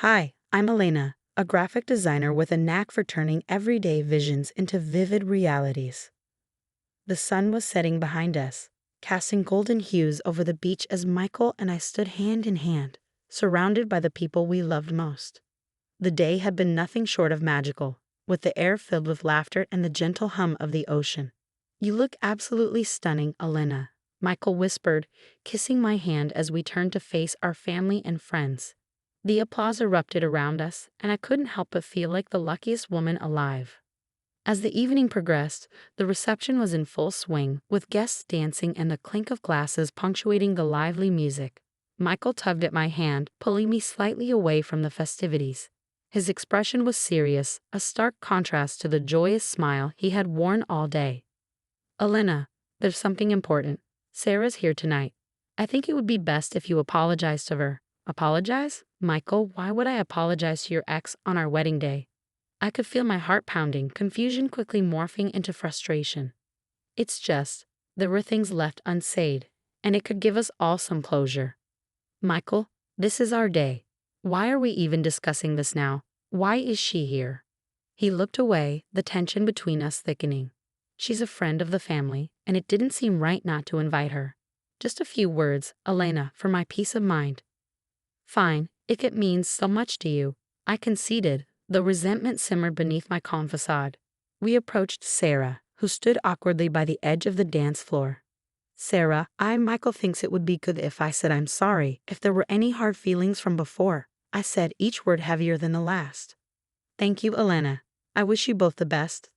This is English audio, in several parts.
Hi, I'm Elena, a graphic designer with a knack for turning everyday visions into vivid realities. The sun was setting behind us, casting golden hues over the beach as Michael and I stood hand in hand, surrounded by the people we loved most. The day had been nothing short of magical, with the air filled with laughter and the gentle hum of the ocean. "You look absolutely stunning, Elena," Michael whispered, kissing my hand as we turned to face our family and friends. The applause erupted around us, and I couldn't help but feel like the luckiest woman alive. As the evening progressed, the reception was in full swing, with guests dancing and the clink of glasses punctuating the lively music. Michael tugged at my hand, pulling me slightly away from the festivities. His expression was serious, a stark contrast to the joyous smile he had worn all day. "Elena, there's something important. Sarah's here tonight. I think it would be best if you apologize to her." "Apologize? Michael, why would I apologize to your ex on our wedding day?" I could feel my heart pounding, confusion quickly morphing into frustration. "It's just, there were things left unsaid, and it could give us all some closure." "Michael, this is our day. Why are we even discussing this now? Why is she here?" He looked away, the tension between us thickening. "She's a friend of the family, and it didn't seem right not to invite her. Just a few words, Elena, for my peace of mind." "Fine, if it means so much to you," I conceded, though resentment simmered beneath my calm facade. We approached Sarah, who stood awkwardly by the edge of the dance floor. "Sarah, Michael thinks it would be good if I said I'm sorry if there were any hard feelings from before," I said, each word heavier than the last. "Thank you, Elena. I wish you both the best,"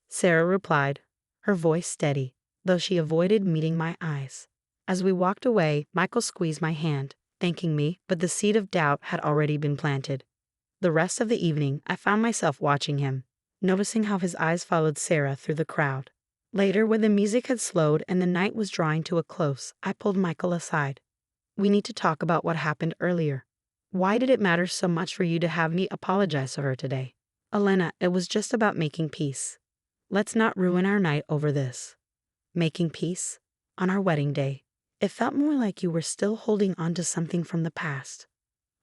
Sarah replied, her voice steady, though she avoided meeting my eyes. As we walked away, Michael squeezed my hand, thanking me, but the seed of doubt had already been planted. The rest of the evening, I found myself watching him, noticing how his eyes followed Sarah through the crowd. Later, when the music had slowed and the night was drawing to a close, I pulled Michael aside. "We need to talk about what happened earlier. Why did it matter so much for you to have me apologize to her today?" "Elena, it was just about making peace. Let's not ruin our night over this." Making peace? On our wedding day? It felt more like you were still holding on to something from the past.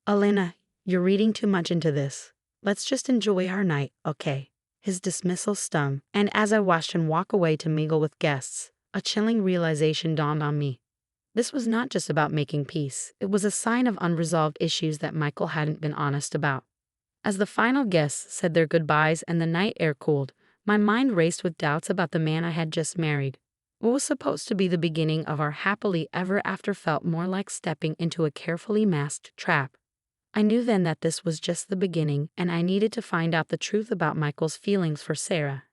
"Elena, you're reading too much into this. Let's just enjoy our night, okay?" His dismissal stung, and as I watched him walk away to mingle with guests, a chilling realization dawned on me. This was not just about making peace, it was a sign of unresolved issues that Michael hadn't been honest about. As the final guests said their goodbyes and the night air cooled, my mind raced with doubts about the man I had just married. What was supposed to be the beginning of our happily ever after felt more like stepping into a carefully masked trap. I knew then that this was just the beginning, and I needed to find out the truth about Michael's feelings for Sarah,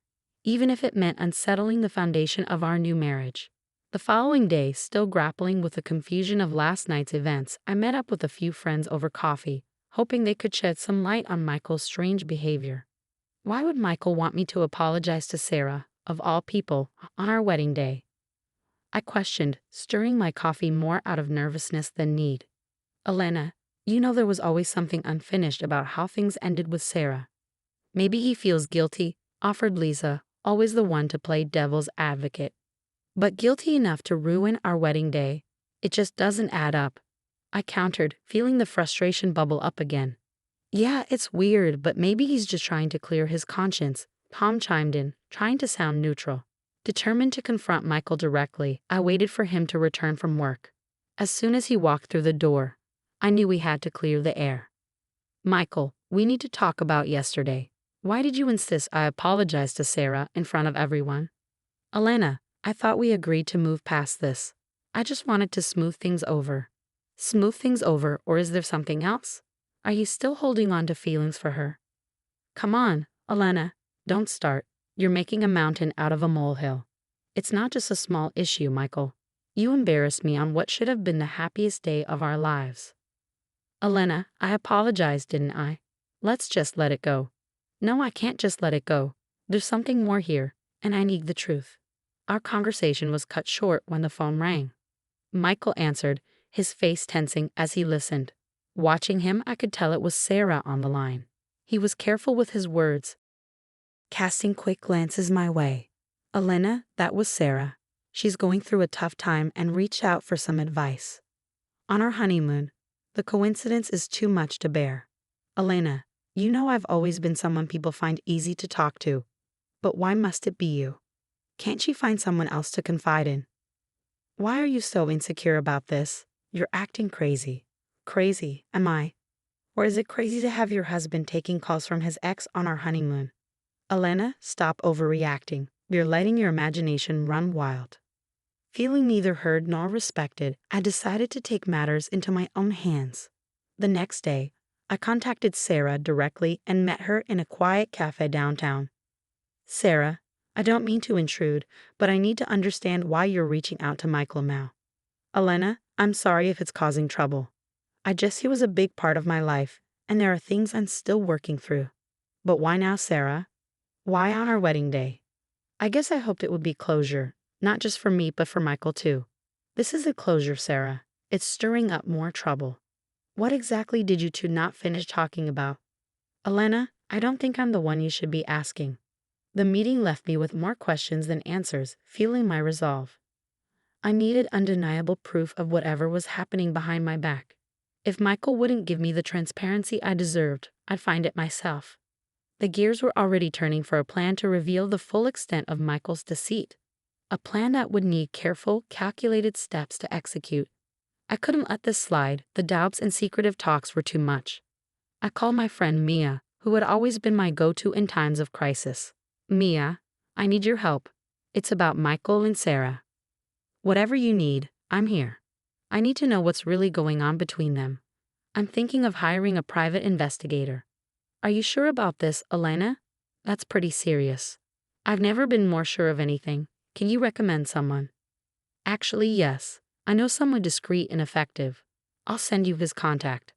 even if it meant unsettling the foundation of our new marriage. The following day, still grappling with the confusion of last night's events, I met up with a few friends over coffee, hoping they could shed some light on Michael's strange behavior. Why would Michael want me to apologize to Sarah, of all people, on our wedding day? I questioned, stirring my coffee more out of nervousness than need. "Elena, you know there was always something unfinished about how things ended with Sarah." "Maybe he feels guilty," offered Lisa, always the one to play devil's advocate. "But guilty enough to ruin our wedding day? It just doesn't add up," I countered, feeling the frustration bubble up again. "Yeah, it's weird, but maybe he's just trying to clear his conscience," Tom chimed in, trying to sound neutral. Determined to confront Michael directly, I waited for him to return from work. As soon as he walked through the door, I knew we had to clear the air. "Michael, we need to talk about yesterday. Why did you insist I apologize to Sarah in front of everyone?" "Elena, I thought we agreed to move past this. I just wanted to smooth things over." "Smooth things over, or is there something else? Are you still holding on to feelings for her?" "Come on, Elena, don't start. You're making a mountain out of a molehill. It's not just a small issue, Michael. You embarrassed me on what should have been the happiest day of our lives." "Elena, I apologized, didn't I? Let's just let it go." "No, I can't just let it go. There's something more here, and I need the truth." Our conversation was cut short when the phone rang. Michael answered, his face tensing as he listened. Watching him, I could tell it was Sarah on the line. He was careful with his words, casting quick glances my way. "Elena, that was Sarah. She's going through a tough time and reached out for some advice. On our honeymoon, the coincidence is too much to bear." Elena, you know I've always been someone people find easy to talk to. But why must it be you? Can't you find someone else to confide in? Why are you so insecure about this? You're acting crazy. Crazy, am I? Or is it crazy to have your husband taking calls from his ex on our honeymoon? Elena, stop overreacting. You're letting your imagination run wild. Feeling neither heard nor respected, I decided to take matters into my own hands. The next day, I contacted Sarah directly and met her in a quiet cafe downtown. Sarah, I don't mean to intrude, but I need to understand why you're reaching out to Michael now. Elena, I'm sorry if it's causing trouble. He was a big part of my life, and there are things I'm still working through. But why now, Sarah? Why on our wedding day? I guess I hoped it would be closure, not just for me, but for Michael too. This isn't closure, Sarah. It's stirring up more trouble. What exactly did you two not finish talking about? Elena, I don't think I'm the one you should be asking. The meeting left me with more questions than answers, fueling my resolve. I needed undeniable proof of whatever was happening behind my back. If Michael wouldn't give me the transparency I deserved, I'd find it myself. The gears were already turning for a plan to reveal the full extent of Michael's deceit. A plan that would need careful, calculated steps to execute. I couldn't let this slide. The doubts and secretive talks were too much. I called my friend Mia, who had always been my go-to in times of crisis. Mia, I need your help. It's about Michael and Sarah. Whatever you need, I'm here. I need to know what's really going on between them. I'm thinking of hiring a private investigator. Are you sure about this, Elena? That's pretty serious. I've never been more sure of anything. Can you recommend someone? Actually, yes. I know someone discreet and effective. I'll send you his contact.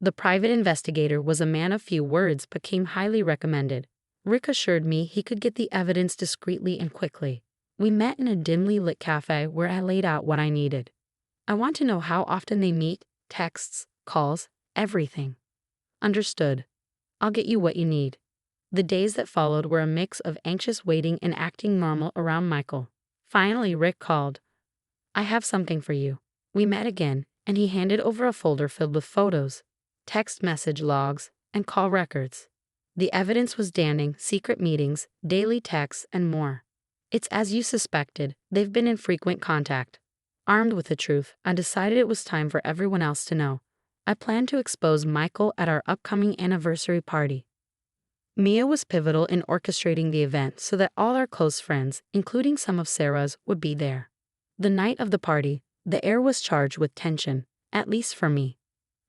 The private investigator was a man of few words but came highly recommended. Rick assured me he could get the evidence discreetly and quickly. We met in a dimly lit cafe where I laid out what I needed. I want to know how often they meet, texts, calls, everything. Understood. I'll get you what you need. The days that followed were a mix of anxious waiting and acting normal around Michael. Finally, Rick called. I have something for you. We met again, and he handed over a folder filled with photos, text message logs, and call records. The evidence was damning: secret meetings, daily texts, and more. It's as you suspected, they've been in frequent contact. Armed with the truth, I decided it was time for everyone else to know. I planned to expose Michael at our upcoming anniversary party. Mia was pivotal in orchestrating the event so that all our close friends, including some of Sarah's, would be there. The night of the party, the air was charged with tension, at least for me.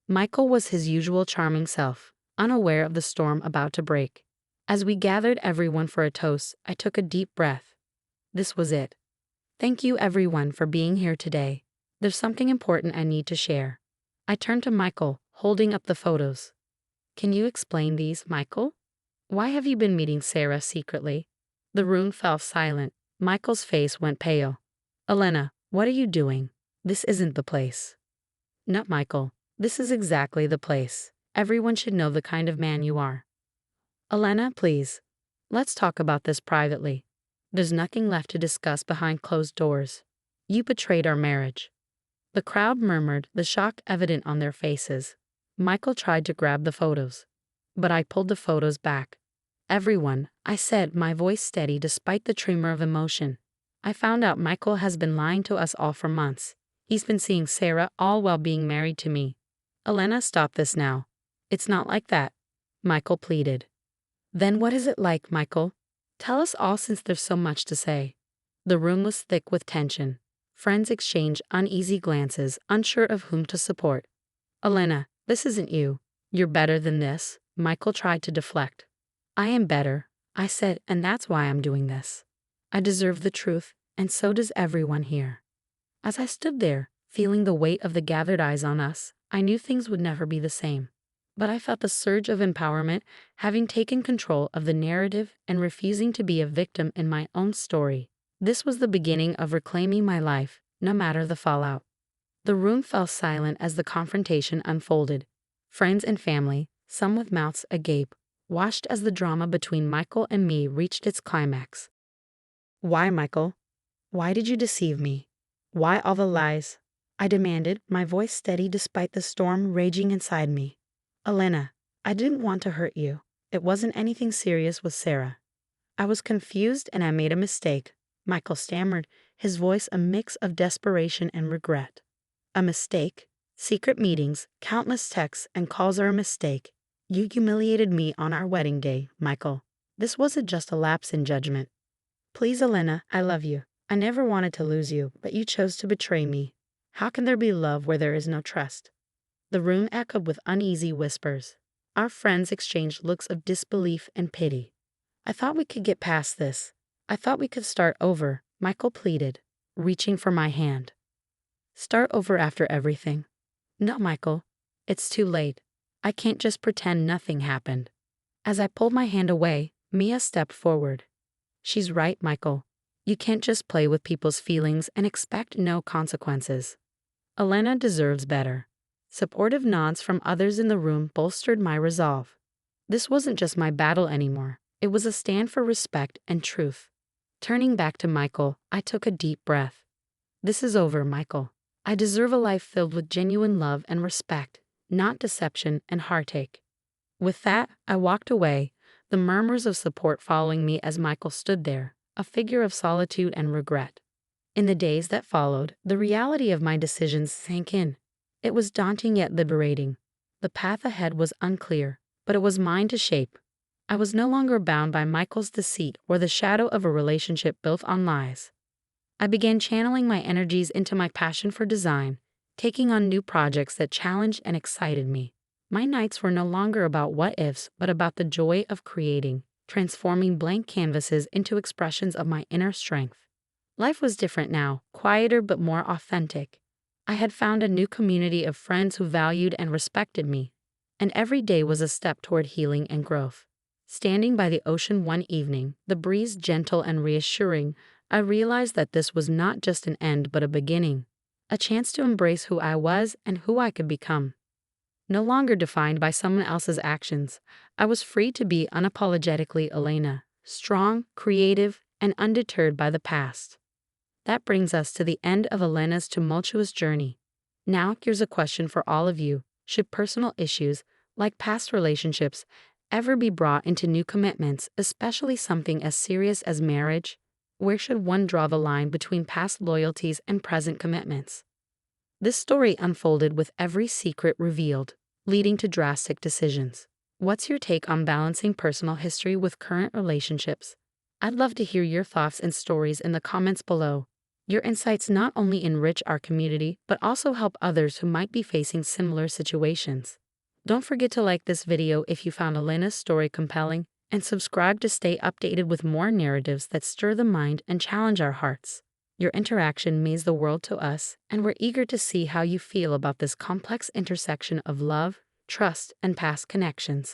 Michael was his usual charming self, unaware of the storm about to break. As we gathered everyone for a toast, I took a deep breath. This was it. Thank you everyone for being here today. There's something important I need to share. I turned to Michael, holding up the photos. Can you explain these, Michael? Why have you been meeting Sarah secretly? The room fell silent. Michael's face went pale. Elena, what are you doing? This isn't the place. No, Michael, this is exactly the place. Everyone should know the kind of man you are. Elena, please. Let's talk about this privately. There's nothing left to discuss behind closed doors. You betrayed our marriage. The crowd murmured, the shock evident on their faces. Michael tried to grab the photos, but I pulled the photos back. Everyone, I said, my voice steady despite the tremor of emotion. I found out Michael has been lying to us all for months. He's been seeing Sarah all while being married to me. Elena, stop this now. It's not like that, Michael pleaded. Then what is it like, Michael? Tell us all since there's so much to say. The room was thick with tension. Friends exchanged uneasy glances, unsure of whom to support. Elena, this isn't you. You're better than this, Michael tried to deflect. I am better, I said, and that's why I'm doing this. I deserve the truth, and so does everyone here. As I stood there, feeling the weight of the gathered eyes on us, I knew things would never be the same. But I felt the surge of empowerment, having taken control of the narrative and refusing to be a victim in my own story. This was the beginning of reclaiming my life, no matter the fallout. The room fell silent as the confrontation unfolded. Friends and family, some with mouths agape, watched as the drama between Michael and me reached its climax. Why, Michael? Why did you deceive me? Why all the lies? I demanded, my voice steady despite the storm raging inside me. Elena, I didn't want to hurt you. It wasn't anything serious with Sarah. I was confused and I made a mistake, Michael stammered, his voice a mix of desperation and regret. A mistake? Secret meetings, countless texts and calls are a mistake. You humiliated me on our wedding day, Michael. This wasn't just a lapse in judgment. Please, Elena, I love you. I never wanted to lose you, but you chose to betray me. How can there be love where there is no trust? The room echoed with uneasy whispers. Our friends exchanged looks of disbelief and pity. I thought we could get past this. I thought we could start over, Michael pleaded, reaching for my hand. Start over after everything? No, Michael. It's too late. I can't just pretend nothing happened. As I pulled my hand away, Mia stepped forward. She's right, Michael. You can't just play with people's feelings and expect no consequences. Elena deserves better. Supportive nods from others in the room bolstered my resolve. This wasn't just my battle anymore. It was a stand for respect and truth. Turning back to Michael, I took a deep breath. This is over, Michael. I deserve a life filled with genuine love and respect, not deception and heartache. With that, I walked away, the murmurs of support following me as Michael stood there, a figure of solitude and regret. In the days that followed, the reality of my decisions sank in. It was daunting yet liberating. The path ahead was unclear, but it was mine to shape. I was no longer bound by Michael's deceit or the shadow of a relationship built on lies. I began channeling my energies into my passion for design, taking on new projects that challenged and excited me. My nights were no longer about what-ifs, but about the joy of creating, transforming blank canvases into expressions of my inner strength. Life was different now, quieter but more authentic. I had found a new community of friends who valued and respected me, and every day was a step toward healing and growth. Standing by the ocean one evening, the breeze gentle and reassuring, I realized that this was not just an end but a beginning, a chance to embrace who I was and who I could become. No longer defined by someone else's actions, I was free to be unapologetically Elena, strong, creative, and undeterred by the past. That brings us to the end of Elena's tumultuous journey. Now, here's a question for all of you. Should personal issues, like past relationships, ever be brought into new commitments, especially something as serious as marriage? Where should one draw the line between past loyalties and present commitments? This story unfolded with every secret revealed, leading to drastic decisions. What's your take on balancing personal history with current relationships? I'd love to hear your thoughts and stories in the comments below. Your insights not only enrich our community, but also help others who might be facing similar situations. Don't forget to like this video if you found Elena's story compelling, and subscribe to stay updated with more narratives that stir the mind and challenge our hearts. Your interaction means the world to us, and we're eager to see how you feel about this complex intersection of love, trust, and past connections.